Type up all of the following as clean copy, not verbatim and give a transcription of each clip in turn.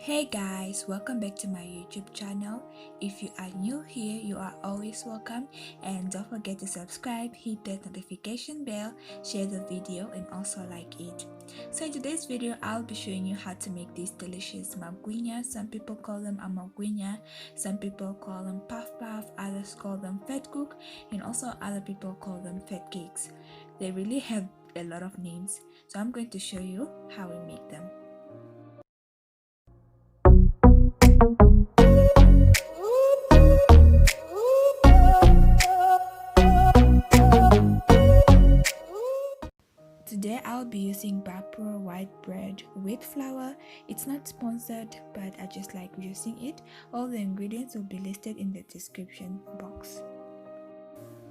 Hey guys, welcome back to my YouTube channel. If you are new here, you are always welcome, and don't forget to subscribe, hit that notification bell, share the video, and also like it. So in today's video, I'll be showing you how to make these delicious magwinya. Some people call them a magwinya, some people call them puff puff, others call them vetkoek, and also other people call them fatcakes. They really have a lot of names, so I'm going to show you how we make them. Today I'll be using Bapro white bread with flour. It's not sponsored, but I just like using it. All the ingredients will be listed in the description box.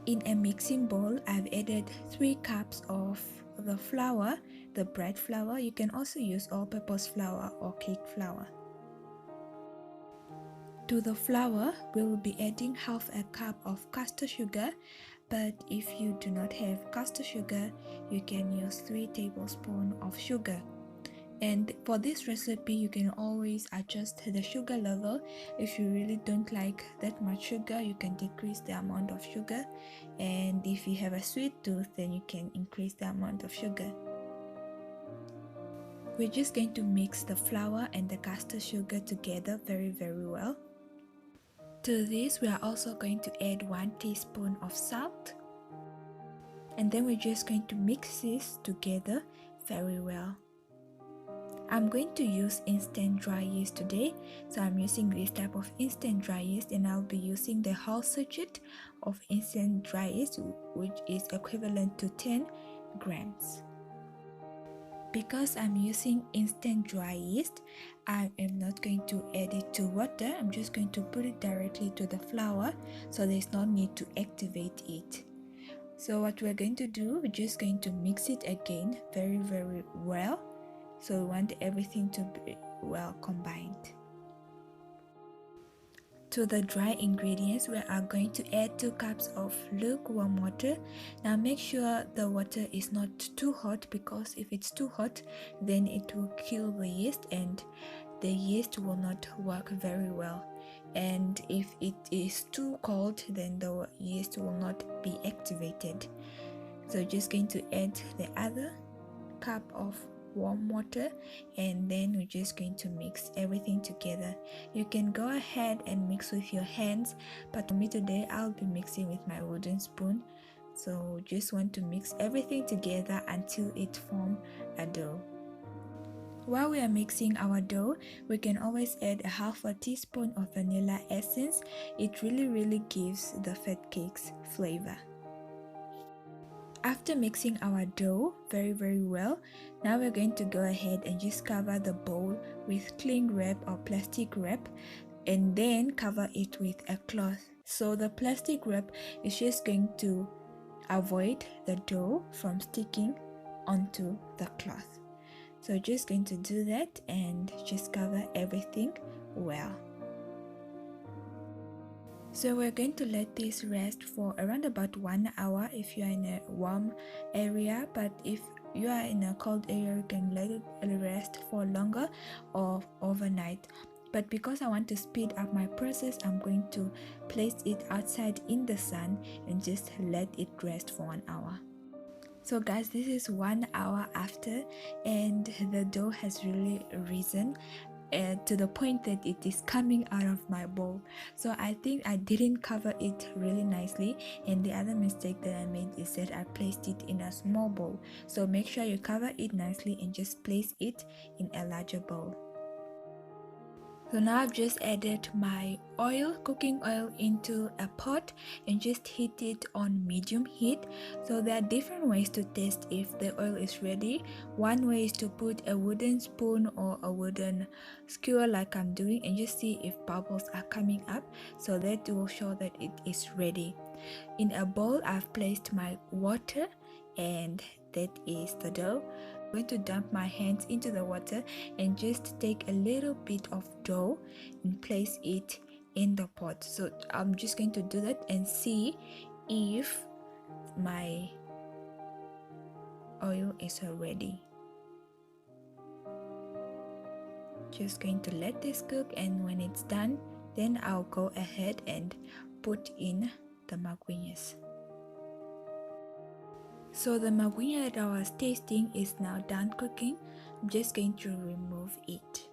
In a mixing bowl, I've added 3 cups of the flour, the bread flour. You can also use all-purpose flour or cake flour. To the flour, we will be adding half a cup of castor sugar, but if you do not have castor sugar, you can use 3 tablespoons of sugar. And for this recipe, you can always adjust the sugar level. If you really don't like that much sugar, you can decrease the amount of sugar, and if you have a sweet tooth, then you can increase the amount of sugar. We're just going to mix the flour and the castor sugar together very well. To this, we are also going to add 1 teaspoon of salt, and then we're just going to mix this together very well. I'm going to use instant dry yeast today, so I'm using this type of instant dry yeast, and I'll be using the whole sachet of instant dry yeast, which is equivalent to 10 grams. Because I'm using instant dry yeast, I am not going to add it to water. I'm just going to put it directly to the flour, so there's no need to activate it. So what we're going to do, we're just going to mix it again very well. So we want everything to be well combined. To the dry ingredients, we are going to add 2 cups of lukewarm water. Now make sure the water is not too hot, because if it's too hot, then it will kill the yeast and the yeast will not work very well. And if it is too cold, then the yeast will not be activated. So just going to add the other cup of warm water, and then we're just going to mix everything together. You can go ahead and mix with your hands, but for me today I'll be mixing with my wooden spoon. So just want to mix everything together until it forms a dough. While we are mixing our dough, we can always add a half a teaspoon of vanilla essence. It really gives the fatcakes flavor. After mixing our dough very well, now we're going to go ahead and just cover the bowl with cling wrap or plastic wrap, and then cover it with a cloth. So the plastic wrap is just going to avoid the dough from sticking onto the cloth. So just going to do that and just cover everything well. So we're going to let this rest for around about 1 hour if you're in a warm area, but if you are in a cold area, you can let it rest for longer or overnight. But because I want to speed up my process, I'm going to place it outside in the sun and just let it rest for 1 hour. So guys, this is 1 hour after, and the dough has really risen to the point that it is coming out of my bowl. So I think I didn't cover it really nicely, and the other mistake that I made is that I placed it in a small bowl. So make sure you cover it nicely and just place it in a larger bowl. So now I've just added my cooking oil into a pot and just heat it on medium heat. So there are different ways to test if the oil is ready. One way is to put a wooden spoon or a wooden skewer like I'm doing and just see if bubbles are coming up, so that will show that it is ready. In a bowl, I've placed my water, and that is the dough. I'm going to dump my hands into the water and just take a little bit of dough and place it in the pot. So I'm just going to do that and see if my oil is ready. Just going to let this cook, and when it's done, then I'll go ahead and put in the magwinyas. So the magwinya that I was tasting is now done cooking. I'm just going to remove it.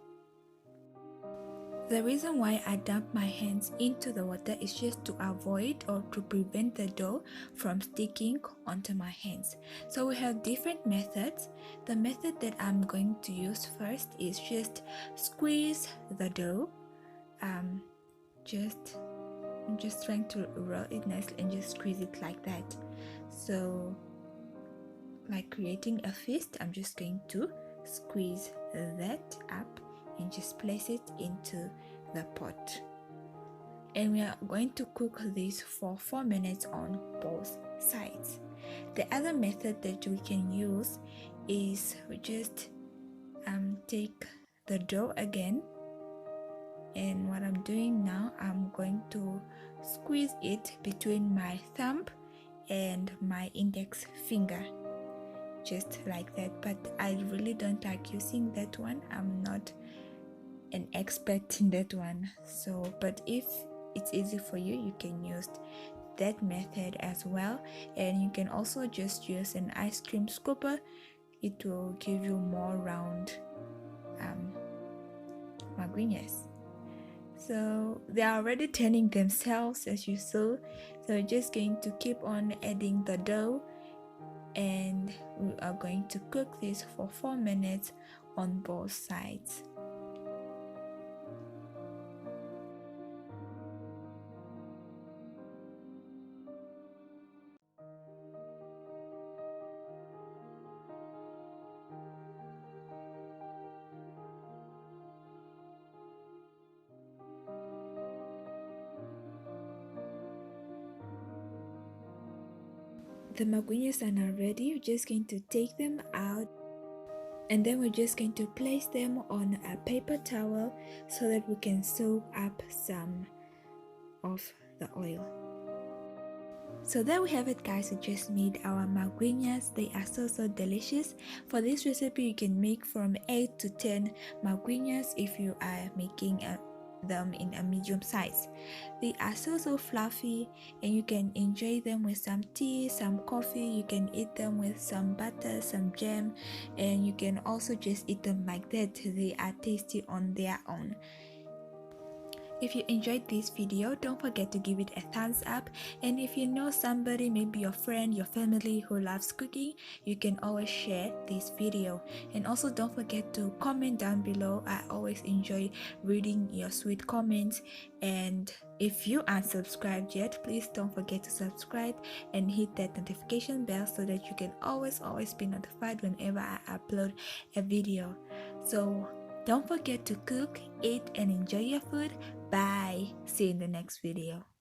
The reason why I dump my hands into the water is just to avoid or to prevent the dough from sticking onto my hands. So we have different methods. The method that I'm going to use first is just squeeze the dough. I'm just trying to roll it nicely and just squeeze it like that. So like creating a fist, I'm just going to squeeze that up and just place it into the pot. And we are going to cook this for 4 minutes on both sides. The other method that we can use is we just take the dough again, and what I'm doing now, I'm going to squeeze it between my thumb and my index finger, just like that. But I really don't like using that one. I'm not an expert in that one, so but if it's easy for you, you can use that method as well. And you can also just use an ice cream scooper. It will give you more round magwinyas. So they are already turning themselves, as you saw. So we're just going to keep on adding the dough, and we are going to cook this for 4 minutes on both sides. The magwinyas are now ready. We're just going to take them out, and then we're just going to place them on a paper towel so that we can soak up some of the oil. So there we have it, guys. We just made our magwinyas. They are so delicious. For this recipe, you can make from 8 to 10 magwinyas if you are making them in a medium size. They are so fluffy, and you can enjoy them with some tea, some coffee. You can eat them with some butter, some jam, and you can also just eat them like that. They are tasty on their own. If you enjoyed this video, don't forget to give it a thumbs up, and if you know somebody, maybe your friend, your family who loves cooking, you can always share this video. And also don't forget to comment down below. I always enjoy reading your sweet comments. And if you aren't subscribed yet, please don't forget to subscribe and hit that notification bell so that you can always be notified whenever I upload a video. So don't forget to cook, eat, and enjoy your food. Bye. See you in the next video.